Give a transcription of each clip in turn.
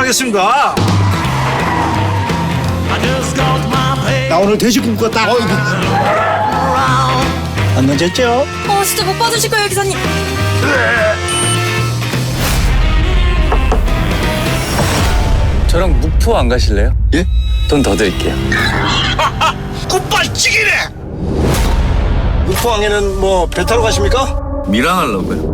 하겠습니다. 나 오늘 돼지 굶었다. 안 늦었죠? 진짜 못 받으실 거예요, 기사님. 저랑 묵포 안 가실래요? 예? 돈 더 드릴게요. 굿발찌기네. 무포항에는 뭐 배 타러 가십니까? 미랑 하려고요.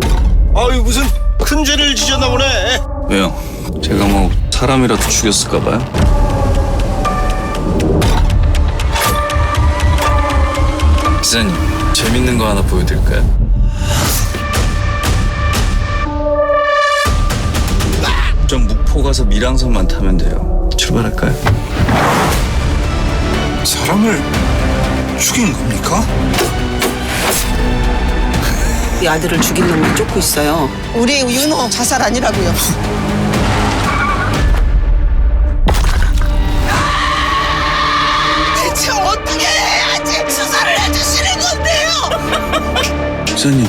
아유 무슨 큰 죄를 지셨나 보네. 왜요? 제가 뭐 사람이라도 죽였을까 봐요? 기사님, 재밌는 거 하나 보여드릴까요? 좀 묵포 가서 밀항선만 타면 돼요. 출발할까요? 사람을 죽인 겁니까? 우리 아들을 죽인 놈을 쫓고 있어요. 우리 윤호 자살 아니라고요. 대체 어떻게 해야지 수사를 해주시는 건데요? 기사님,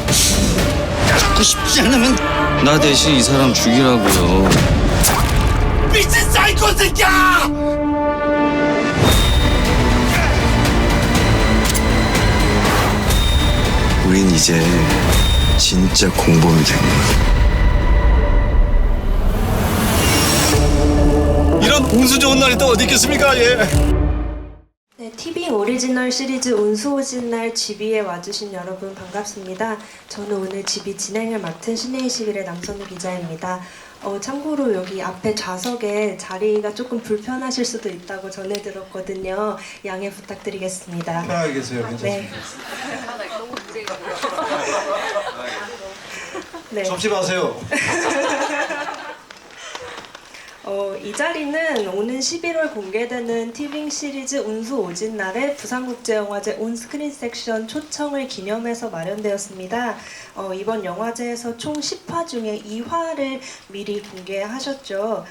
죽고 싶지 않으면 나 대신 이 사람 죽이라고요. 미친 사이코 새끼야! 우린 이제 진짜 공범이 된 거야. 이런 운수 좋은 날이 또 어디 있겠습니까? 예. 네, 티빙 오리지널 시리즈 운수 오진 날 지비에 와주신 여러분 반갑습니다. 저는 오늘 지비 진행을 맡은 신의21의 남선우 기자입니다. 참고로 여기 앞에 좌석에 자리가 조금 불편하실 수도 있다고 전해 들었거든요. 양해 부탁드리겠습니다. 편하게 계세요. 괜찮습니다. 네. 네. 접시 마세요. 이 자리는 오는 11월 공개되는 티빙 시리즈 운수 오진 날의 부산국제영화제 온스크린 섹션 초청을 기념해서 마련되었습니다. 이번 영화제에서 총 10화 중에 2화를 미리 공개하셨죠.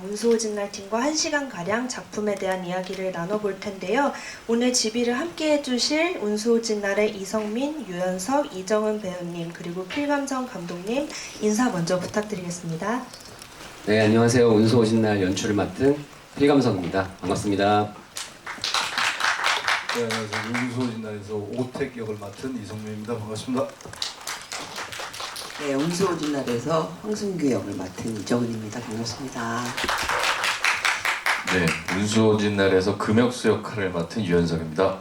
운수 오진 날 팀과 1시간가량 작품에 대한 이야기를 나눠볼 텐데요. 오늘 지비를 함께 해주실 운수 오진 날의 이성민, 유연석, 이정은 배우님 그리고 필감정 감독님 인사 먼저 부탁드리겠습니다. 네, 안녕하세요. 운수 오신 날 연출을 맡은 필감성입니다. 반갑습니다. 네, 안녕하세요. 운수오진날에서 오택 역을 맡은 이성민입니다. 반갑습니다. 네, 운수 오진 날에서 황승규 역을 맡은 이정은입니다. 반갑습니다. 네, 운수오진 날에서 금역수 역할을 맡은 유연석입니다.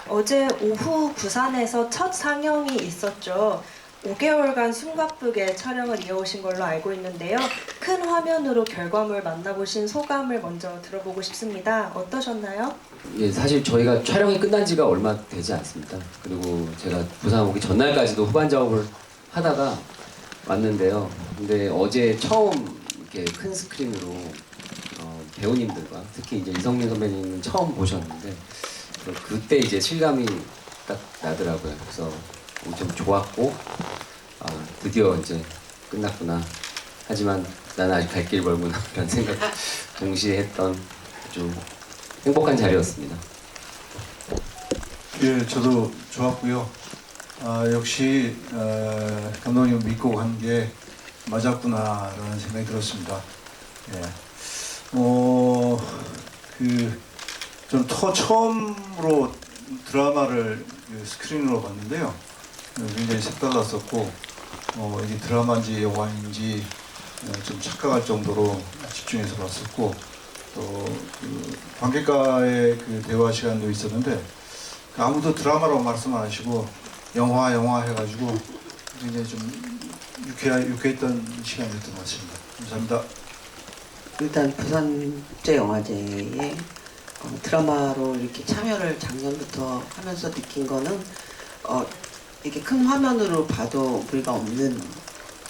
어제 오후 부산에서 첫 상영이 있었죠. 5개월간 숨가쁘게 촬영을 이어오신 걸로 알고 있는데요. 큰 화면으로 결과물 만나보신 소감을 먼저 들어보고 싶습니다. 어떠셨나요? 예, 사실 저희가 촬영이 끝난 지가 얼마 되지 않습니다. 그리고 제가 부산 오기 전날까지도 후반 작업을 하다가 왔는데요. 근데 어제 처음 이렇게 큰 스크린으로 배우님들과 특히 이제 이성민 선배님은 처음 보셨는데 그때 이제 실감이 딱 나더라고요. 그래서 좀 좋았고 드디어 이제 끝났구나. 하지만 나는 아직 갈 길 멀구나 라는 생각 동시에 했던 아주 행복한 자리였습니다. 예, 저도 좋았고요. 역시 감독님 믿고 간 게 맞았구나라는 생각이 들었습니다. 예, 저는 처음으로 드라마를 스크린으로 봤는데요. 굉장히 색달랐었고 이게 드라마인지 영화인지 좀 착각할 정도로 집중해서 봤었고 또 관객과의 대화 시간도 있었는데 아무도 드라마라고 말씀 안 하시고 영화 해가지고 굉장히 좀 유쾌했던 시간이었던 것 같습니다. 감사합니다. 일단 부산국제영화제에 드라마로 이렇게 참여를 작년부터 하면서 느낀 거는 이렇게 큰 화면으로 봐도 무리가 없는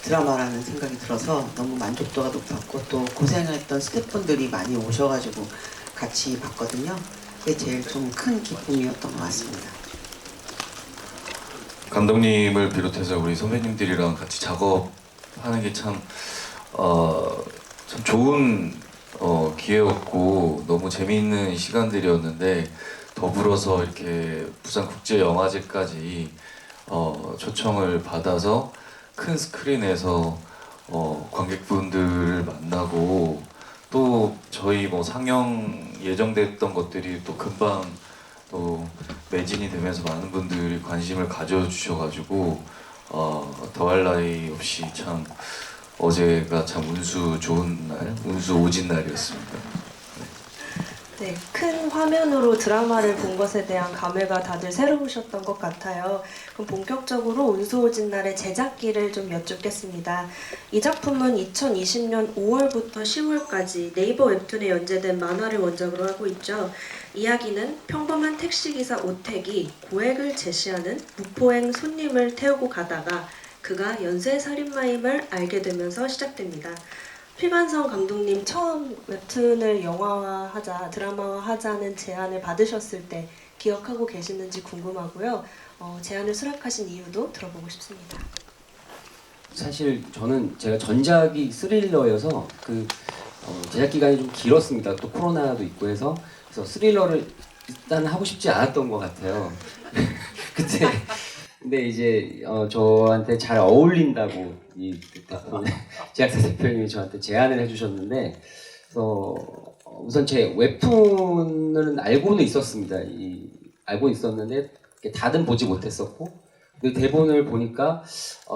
드라마라는 생각이 들어서 너무 만족도가 높았고 또 고생했던 스태프분들이 많이 오셔가지고 같이 봤거든요. 그게 제일 좀 큰 기쁨이었던 것 같습니다. 감독님을 비롯해서 우리 선배님들이랑 같이 작업하는 게 참 좋은 기회였고 너무 재미있는 시간들이었는데 더불어서 이렇게 부산국제영화제까지 초청을 받아서 큰 스크린에서 관객분들을 만나고 또 저희 뭐 상영 예정됐던 것들이 또 금방 또 매진이 되면서 많은 분들이 관심을 가져주셔가지고 더할 나위 없이 참 어제가 참 운수 좋은 날, 운수 오진 날이었습니다. 네, 큰 화면으로 드라마를 본 것에 대한 감회가 다들 새로우셨던 것 같아요. 그럼 본격적으로 운수 오진 날의 제작기를 좀 여쭙겠습니다. 이 작품은 2020년 5월부터 10월까지 네이버 웹툰에 연재된 만화를 원작으로 하고 있죠. 이야기는 평범한 택시기사 오택이 고액을 제시하는 무포행 손님을 태우고 가다가 그가 연쇄살인마임을 알게 되면서 시작됩니다. 필관성 감독님 처음 웹툰을 영화화하자, 드라마화하자는 제안을 받으셨을 때 기억하고 계시는지 궁금하고요. 제안을 수락하신 이유도 들어보고 싶습니다. 사실 저는 제가 전작이 스릴러여서 제작 기간이 좀 길었습니다. 또 코로나도 있고 해서 그래서 스릴러를 일단 하고 싶지 않았던 것 같아요. 근데 이제 저한테 잘 어울린다고 이 제작사 대표님이 저한테 제안을 해주셨는데, 우선 제 웹툰은 알고는 있었습니다. 알고 있었는데 다는 보지 못했었고, 근데 대본을 보니까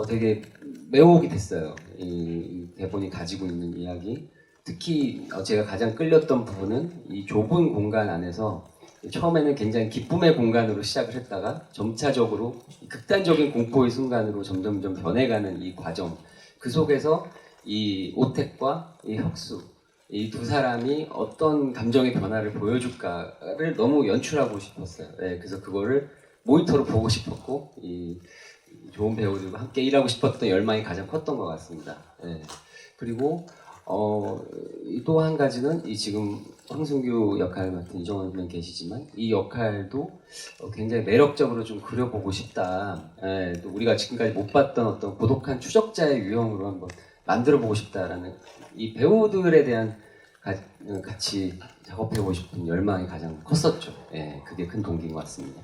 되게 매혹이 됐어요. 이 대본이 가지고 있는 이야기. 특히 제가 가장 끌렸던 부분은 이 좁은 공간 안에서 처음에는 굉장히 기쁨의 공간으로 시작을 했다가 점차적으로 극단적인 공포의 순간으로 점점점 변해가는 이 과정, 그 속에서 이 오택과 이 혁수, 이 두 사람이 어떤 감정의 변화를 보여줄까를 너무 연출하고 싶었어요. 네, 그래서 그거를 모니터로 보고 싶었고, 이 좋은 배우들과 함께 일하고 싶었던 열망이 가장 컸던 것 같습니다. 네. 그리고 또 한 가지는 이 지금 황승규 역할을 맡은 이정원 선배님 계시지만 이 역할도 굉장히 매력적으로 좀 그려보고 싶다. 또 우리가 지금까지 못 봤던 어떤 고독한 추적자의 유형으로 한번 만들어보고 싶다라는 이 배우들에 대한 같이 작업해보고 싶은 열망이 가장 컸었죠. 그게 큰 동기인 것 같습니다.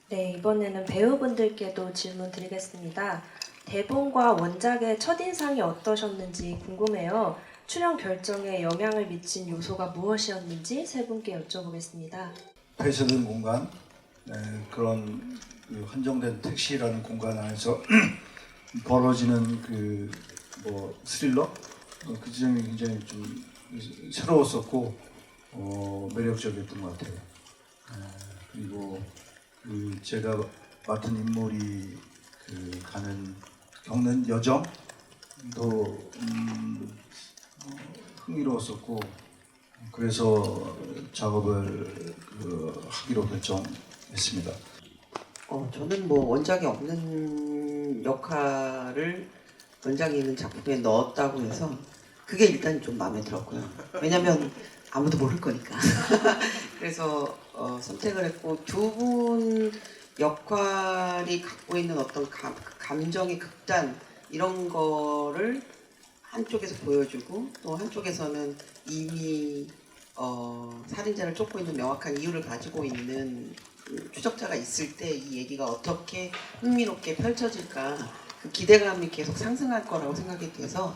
네, 이번에는 배우분들께도 질문 드리겠습니다. 대본과 원작의 첫인상이 어떠셨는지 궁금해요. 출연 결정에 영향을 미친 요소가 무엇이었는지 세 분께 여쭤보겠습니다. 폐쇄된 공간, 그런 한정된 택시라는 공간 안에서 벌어지는 스릴러, 그 지점이 굉장히 좀 새로웠었고 매력적이었던 것 같아요. 그리고 제가 맡은 인물이 겪는 여정도 흥미로웠었고, 그래서 작업을 하기로 결정했습니다. 저는 원작이 없는 역할을 원작이 있는 작품에 넣었다고 해서 그게 일단 좀 마음에 들었고요. 왜냐면 아무도 모를 거니까. 그래서 선택을 했고, 두 분 역할이 갖고 있는 어떤 감정의 극단 이런 거를 한쪽에서 보여주고, 또 한쪽에서는 이미 살인자를 쫓고 있는 명확한 이유를 가지고 있는 추적자가 있을 때 이 얘기가 어떻게 흥미롭게 펼쳐질까, 그 기대감이 계속 상승할 거라고 생각이 돼서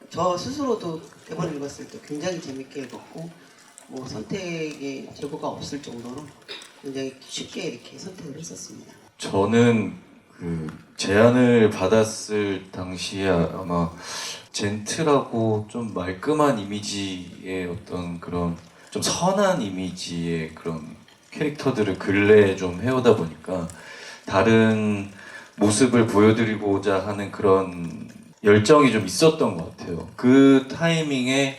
저 스스로도 대본을 읽었을 때 굉장히 재밌게 읽었고, 선택에 재고가 없을 정도로 굉장히 쉽게 이렇게 선택을 했었습니다. 저는 제안을 받았을 당시에 아마 젠틀하고 좀 말끔한 이미지의 어떤 그런 좀 선한 이미지의 그런 캐릭터들을 근래에 좀 해오다 보니까 다른 모습을 보여드리고자 하는 그런 열정이 좀 있었던 것 같아요. 그 타이밍에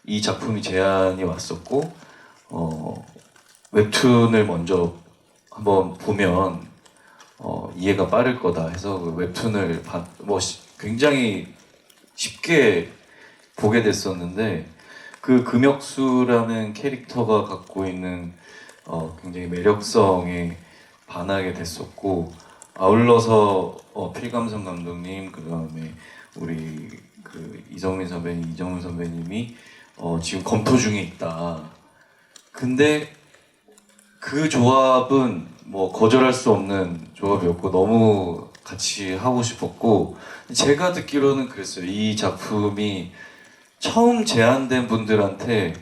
이 작품이 제안이 왔었고, 웹툰을 먼저 한번 보면 이해가 빠를 거다 해서 그 웹툰을 굉장히 쉽게 보게 됐었는데, 그 금혁수라는 캐릭터가 갖고 있는 굉장히 매력성에 반하게 됐었고, 아울러서 필감성 감독님, 그 다음에 우리 이정민 선배님이 지금 검토 중에 있다. 근데 그 조합은 거절할 수 없는 조합이었고, 너무 같이 하고 싶었고 제가 듣기로는 그랬어요. 이 작품이 처음 제안된 분들한테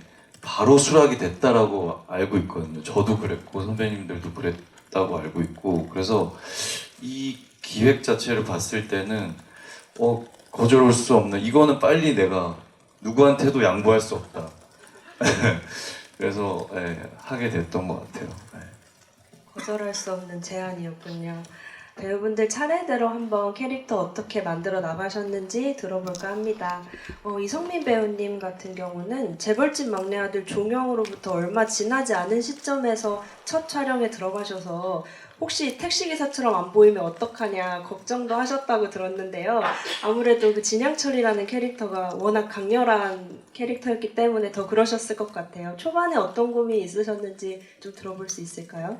바로 수락이 됐다라고 알고 있거든요. 저도 그랬고 선배님들도 그랬다고 알고 있고 그래서 이 기획 자체를 봤을 때는 거절할 수 없는 이거는 빨리 내가 누구한테도 양보할 수 없다. 그래서 하게 됐던 것 같아요. 거절할 수 없는 제안이었군요. 배우분들 차례대로 한번 캐릭터 어떻게 만들어 나가셨는지 들어볼까 합니다. 이성민 배우님 같은 경우는 재벌집 막내 아들 종영으로부터 얼마 지나지 않은 시점에서 첫 촬영에 들어가셔서 혹시 택시기사처럼 안 보이면 어떡하냐 걱정도 하셨다고 들었는데요. 아무래도 그 진양철이라는 캐릭터가 워낙 강렬한 캐릭터였기 때문에 더 그러셨을 것 같아요. 초반에 어떤 고민이 있으셨는지 좀 들어볼 수 있을까요?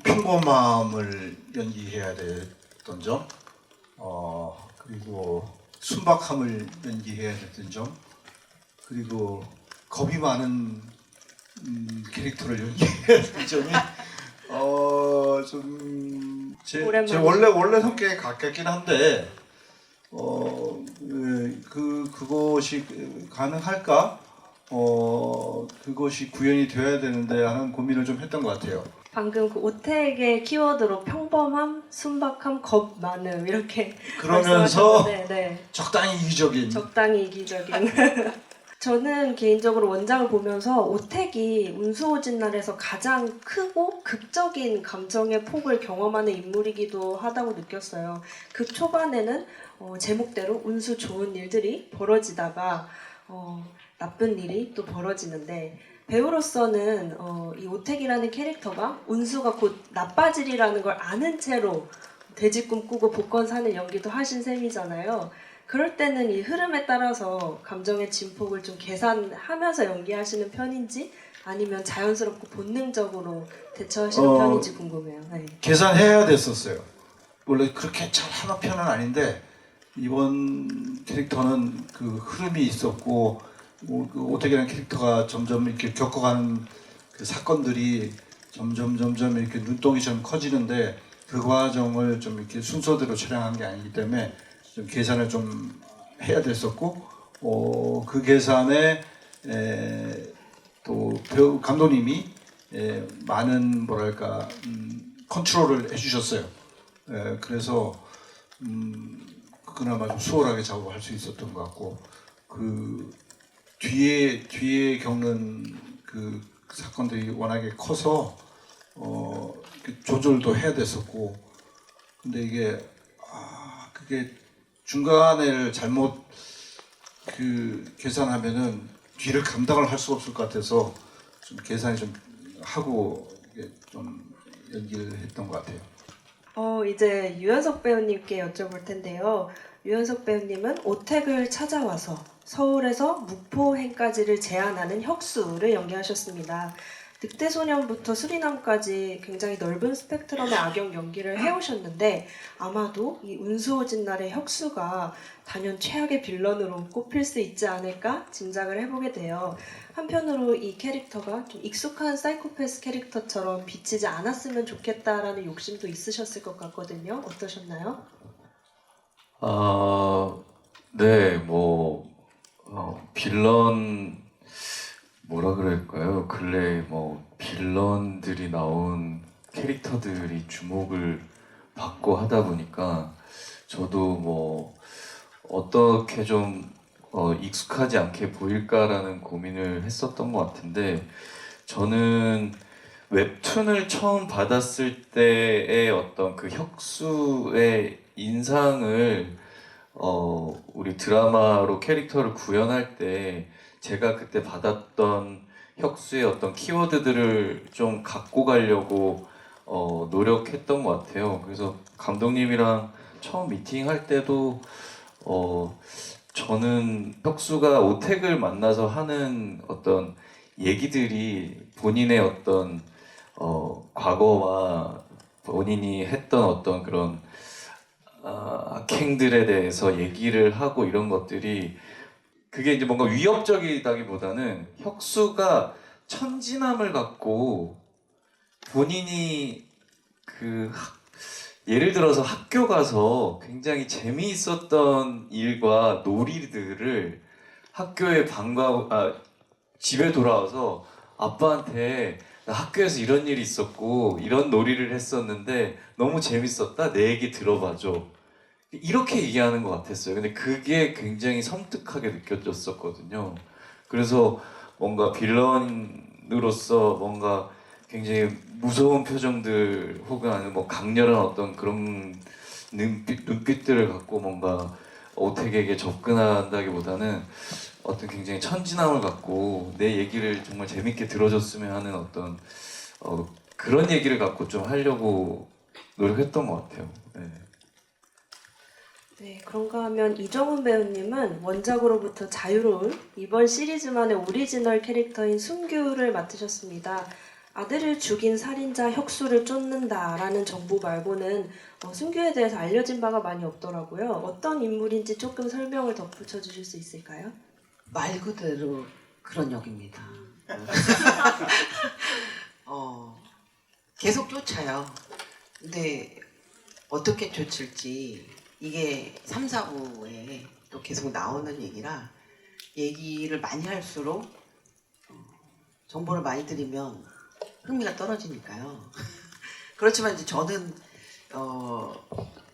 평범함을 연기해야 됐던 점, 그리고 순박함을 연기해야 됐던 점, 그리고 겁이 많은 캐릭터를 연기해야 됐던 점이 제 원래 성격에 가깝긴 한데 그것이 가능할까? 그것이 구현이 되어야 되는데 하는 고민을 좀 했던 것 같아요. 방금 그 오택의 키워드로 평범함, 순박함, 겁 많음 이렇게 그러면서 네. 적당히 이기적인. 적당히 이기적인. 저는 개인적으로 원작을 보면서 오택이 운수오진날에서 가장 크고 극적인 감정의 폭을 경험하는 인물이기도 하다고 느꼈어요. 그 초반에는 제목대로 운수 좋은 일들이 벌어지다가 나쁜 일이 또 벌어지는데 배우로서는 이 오택이라는 캐릭터가 운수가 곧 나빠지리라는 걸 아는 채로 돼지꿈 꾸고 복권 사는 연기도 하신 셈이잖아요. 그럴 때는 이 흐름에 따라서 감정의 진폭을 좀 계산하면서 연기하시는 편인지 아니면 자연스럽고 본능적으로 대처하시는 편인지 궁금해요. 네. 계산해야 됐었어요. 원래 그렇게 잘하는 편은 아닌데 이번 캐릭터는 그 흐름이 있었고 그 오택이라는 캐릭터가 점점 이렇게 겪어가는 그 사건들이 점점 이렇게 눈덩이처럼 커지는데 그 과정을 좀 이렇게 순서대로 촬영한 게 아니기 때문에 좀 계산을 좀 해야 됐었고 그 계산에 또 배우 감독님이 많은 뭐랄까 컨트롤을 해주셨어요. 그래서 그나마 좀 수월하게 작업을 할 수 있었던 것 같고 그 뒤에 겪는 그 사건들이 워낙에 커서 조절도 해야 됐었고 근데 이게 그게 중간에를 잘못 계산하면은 뒤를 감당을 할 수가 없을 것 같아서 좀 계산이 좀 하고 이게 좀 연기를 했던 것 같아요. 이제 유연석 배우님께 여쭤볼 텐데요. 유연석 배우님은 오택을 찾아와서 서울에서 무포행까지를 제안하는 혁수를 연기하셨습니다. 늑대소년부터 수리남까지 굉장히 넓은 스펙트럼의 악역 연기를 해오셨는데 아마도 이 운수오진날의 혁수가 단연 최악의 빌런으로 꼽힐 수 있지 않을까 짐작을 해보게 돼요. 한편으로 이 캐릭터가 좀 익숙한 사이코패스 캐릭터처럼 비치지 않았으면 좋겠다라는 욕심도 있으셨을 것 같거든요. 어떠셨나요? 네, 빌런 뭐라 그럴까요? 근래 빌런들이 나온 캐릭터들이 주목을 받고 하다 보니까 저도 어떻게 좀 익숙하지 않게 보일까라는 고민을 했었던 것 같은데 저는 웹툰을 처음 받았을 때의 어떤 그 혁수의 인상을 우리 드라마로 캐릭터를 구현할 때 제가 그때 받았던 혁수의 어떤 키워드들을 좀 갖고 가려고 노력했던 것 같아요. 그래서 감독님이랑 처음 미팅할 때도 저는 혁수가 오택을 만나서 하는 어떤 얘기들이 본인의 어떤 과거와 본인이 했던 어떤 그런 악행들에 대해서 얘기를 하고 이런 것들이 그게 이제 뭔가 위협적이다기보다는 혁수가 천진함을 갖고 본인이 그 예를 들어서 학교 가서 굉장히 재미있었던 일과 놀이들을 학교에 집에 돌아와서 아빠한테 나 학교에서 이런 일이 있었고 이런 놀이를 했었는데 너무 재밌었다. 내 얘기 들어봐줘. 이렇게 얘기하는 것 같았어요. 근데 그게 굉장히 섬뜩하게 느껴졌었거든요. 그래서 뭔가 빌런으로서 뭔가 굉장히 무서운 표정들 혹은 아니면 뭐 강렬한 어떤 그런 눈빛들을 갖고 뭔가 오택에게 접근한다기보다는 어떤 굉장히 천진함을 갖고 내 얘기를 정말 재밌게 들어줬으면 하는 어떤 그런 얘기를 갖고 좀 하려고 노력했던 것 같아요. 네. 네, 그런가 하면 이정훈 배우님은 원작으로부터 자유로운 이번 시리즈만의 오리지널 캐릭터인 순규를 맡으셨습니다. 아들을 죽인 살인자 혁수를 쫓는다라는 정보 말고는 순규에 대해서 알려진 바가 많이 없더라고요. 어떤 인물인지 조금 설명을 덧붙여 주실 수 있을까요? 말 그대로 그런 역입니다. 계속 쫓아요. 근데 어떻게 쫓을지 이게 3, 4부에 또 계속 나오는 얘기라 얘기를 많이 할수록 정보를 많이 드리면 흥미가 떨어지니까요. 그렇지만 이제 저는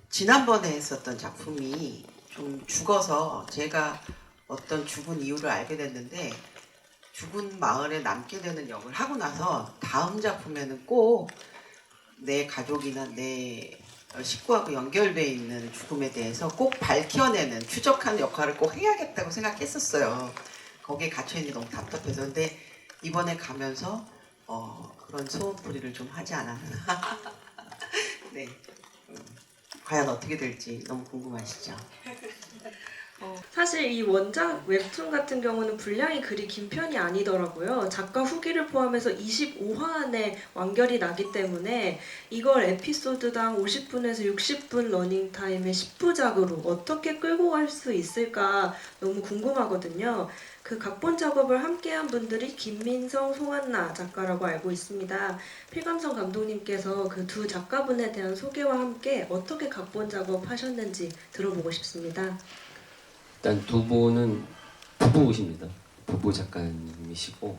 지난번에 했었던 작품이 좀 죽어서 제가 어떤 죽은 이유를 알게 됐는데 죽은 마을에 남게 되는 역을 하고 나서 다음 작품에는 꼭 내 가족이나 내 식구하고 연결되어 있는 죽음에 대해서 꼭 밝혀내는 추적하는 역할을 꼭 해야겠다고 생각했었어요. 거기에 갇혀있는 게 너무 답답해서. 근데 이번에 가면서 그런 소음풀이를 좀 하지 않았나. 네. 과연 어떻게 될지 너무 궁금하시죠? 사실 이 원작 웹툰 같은 경우는 분량이 그리 긴 편이 아니더라고요. 작가 후기를 포함해서 25화 안에 완결이 나기 때문에 이걸 에피소드당 50분에서 60분 러닝타임의 10부작으로 어떻게 끌고 갈 수 있을까 너무 궁금하거든요. 그 각본 작업을 함께한 분들이 김민성, 송한나 작가라고 알고 있습니다. 필감성 감독님께서 그 두 작가분에 대한 소개와 함께 어떻게 각본 작업하셨는지 들어보고 싶습니다. 일단 두 분은 부부십니다. 부부 작가님이시고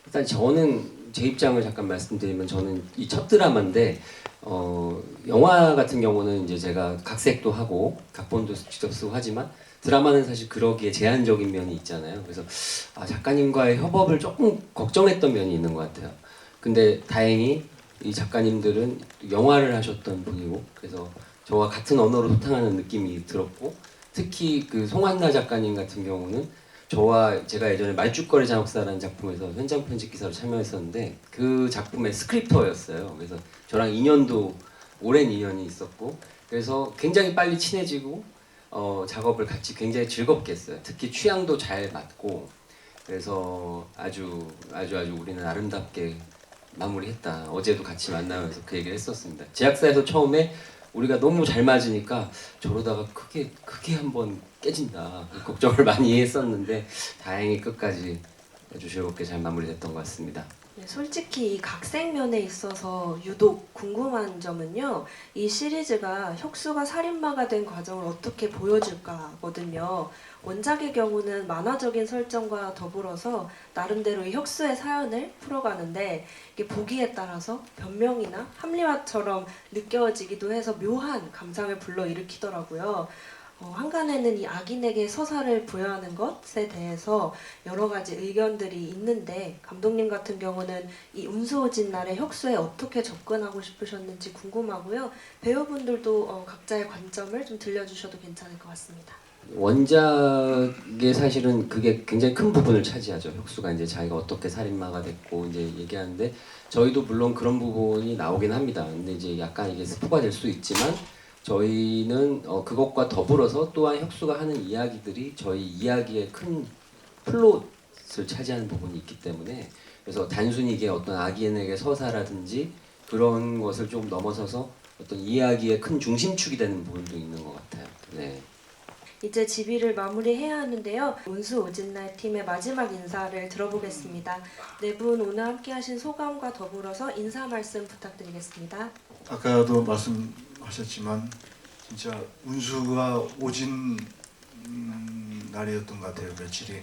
일단 저는 제 입장을 잠깐 말씀드리면 저는 이 첫 드라마인데 영화 같은 경우는 이제 제가 각색도 하고 각본도 직접 쓰고 하지만 드라마는 사실 그러기에 제한적인 면이 있잖아요. 그래서 작가님과의 협업을 조금 걱정했던 면이 있는 것 같아요. 근데 다행히 이 작가님들은 영화를 하셨던 분이고 그래서 저와 같은 언어로 소통하는 느낌이 들었고 특히 그 송한나 작가님 같은 경우는 저와 제가 예전에 말죽거리 잔혹사라는 작품에서 현장 편집 기사로 참여했었는데 그 작품의 스크립터였어요. 그래서 저랑 인연도 오랜 인연이 있었고 그래서 굉장히 빨리 친해지고 작업을 같이 굉장히 즐겁게 했어요. 특히 취향도 잘 맞고 그래서 아주 우리는 아름답게 마무리했다. 어제도 같이 만나면서 그 얘기를 했었습니다. 제작사에서 처음에 우리가 너무 잘 맞으니까 저러다가 크게 한번 깨진다 걱정을 많이 했었는데 다행히 끝까지 아주 즐겁게 잘 마무리됐던 것 같습니다. 네, 솔직히 이 각색면에 있어서 유독 궁금한 점은요. 이 시리즈가 혁수가 살인마가 된 과정을 어떻게 보여줄까거든요. 원작의 경우는 만화적인 설정과 더불어서 나름대로 이 혁수의 사연을 풀어가는데 이게 보기에 따라서 변명이나 합리화처럼 느껴지기도 해서 묘한 감상을 불러일으키더라고요. 한간에는 이 악인에게 서사를 부여하는 것에 대해서 여러 가지 의견들이 있는데 감독님 같은 경우는 이 운수오진 날의 혁수에 어떻게 접근하고 싶으셨는지 궁금하고요. 배우분들도 각자의 관점을 좀 들려주셔도 괜찮을 것 같습니다. 원작의 사실은 그게 굉장히 큰 부분을 차지하죠. 혁수가 이제 자기가 어떻게 살인마가 됐고 이제 얘기하는데 저희도 물론 그런 부분이 나오긴 합니다. 근데 이제 약간 이게 스포가 될 수 있지만 저희는 그것과 더불어서 또한 혁수가 하는 이야기들이 저희 이야기의 큰 플롯을 차지하는 부분이 있기 때문에 그래서 단순히 이게 어떤 악인에게 서사라든지 그런 것을 좀 넘어서서 어떤 이야기의 큰 중심축이 되는 부분도 있는 것 같아요. 네. 이제 집일을 마무리해야 하는데요. 운수 오진날 팀의 마지막 인사를 들어보겠습니다. 네 분 오늘 함께하신 소감과 더불어서 인사 말씀 부탁드리겠습니다. 아까도 말씀하셨지만 진짜 운수가 오진 날이었던 것 같아요. 며칠이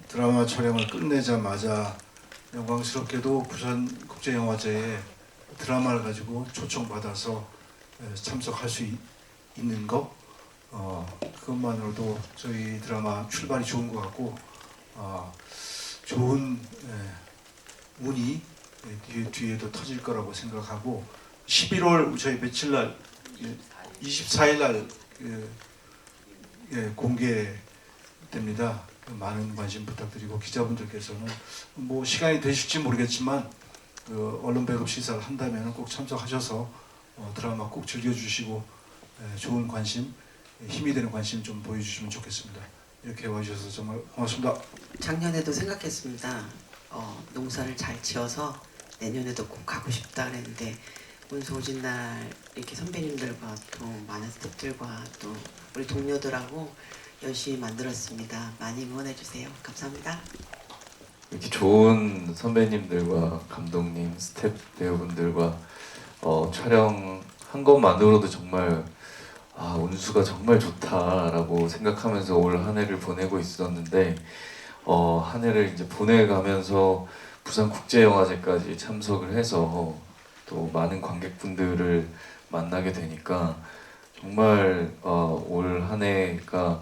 드라마 촬영을 끝내자마자 영광스럽게도 부산국제영화제에 드라마를 가지고 초청받아서 참석할 수 있는 거 그것만으로도 저희 드라마 출발이 좋은 것 같고 좋은 운이 뒤에도 터질 거라고 생각하고 11월 저희 며칠 날 24일 날 공개됩니다. 많은 관심 부탁드리고 기자분들께서는 뭐 시간이 되실지 모르겠지만 언론 배급 시사를 한다면 꼭 참석하셔서 드라마 꼭 즐겨주시고 좋은 관심, 힘이 되는 관심 좀 보여주시면 좋겠습니다. 이렇게 와주셔서 정말 고맙습니다. 작년에도 생각했습니다. 농사를 잘 지어서 내년에도 꼭 가고 싶다 그랬는데 운수 오진 날 이렇게 선배님들과 또 많은 스태프들과 또 우리 동료들하고 열심히 만들었습니다. 많이 응원해 주세요. 감사합니다. 이렇게 좋은 선배님들과 감독님, 스태프 배우분들과 촬영한 것만으로도 정말 운수가 정말 좋다라고 생각하면서 올 한 해를 보내고 있었는데 한 해를 이제 보내가면서 부산국제영화제까지 참석을 해서 또 많은 관객분들을 만나게 되니까 정말 올 한 해가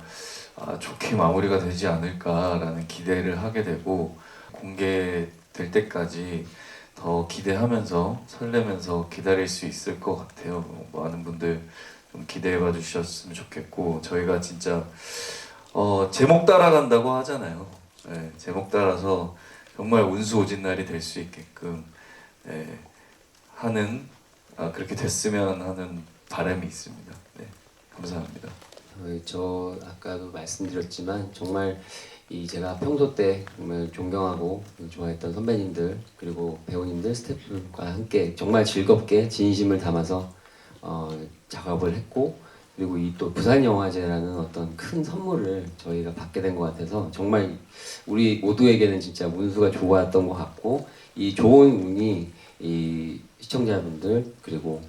좋게 마무리가 되지 않을까라는 기대를 하게 되고 공개될 때까지 더 기대하면서 설레면서 기다릴 수 있을 것 같아요. 많은 분들 좀 기대해봐 주셨으면 좋겠고 저희가 진짜 제목 따라간다고 하잖아요. 네, 제목 따라서 정말 운수 오진 날이 될 수 있게끔 하는 그렇게 됐으면 하는 바람이 있습니다. 네, 감사합니다. 저 아까도 말씀드렸지만 정말 제가 평소 때 정말 존경하고 좋아했던 선배님들 그리고 배우님들 스태프들과 함께 정말 즐겁게 진심을 담아서 작업을 했고 그리고 이 또 부산영화제라는 어떤 큰 선물을 저희가 받게 된 것 같아서 정말 우리 모두에게는 진짜 운수가 좋았던 것 같고 이 좋은 운이 이 시청자분들 그리고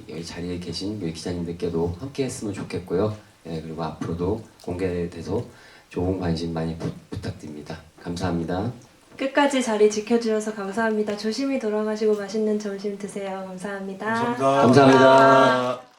여기 자리에 계신 여기 기자님들께도 함께 했으면 좋겠고요. 그리고 앞으로도 공개돼서 좋은 관심 많이 부탁드립니다. 감사합니다. 끝까지 자리 지켜주셔서 감사합니다. 조심히 돌아가시고 맛있는 점심 드세요. 감사합니다. 감사합니다. 감사합니다.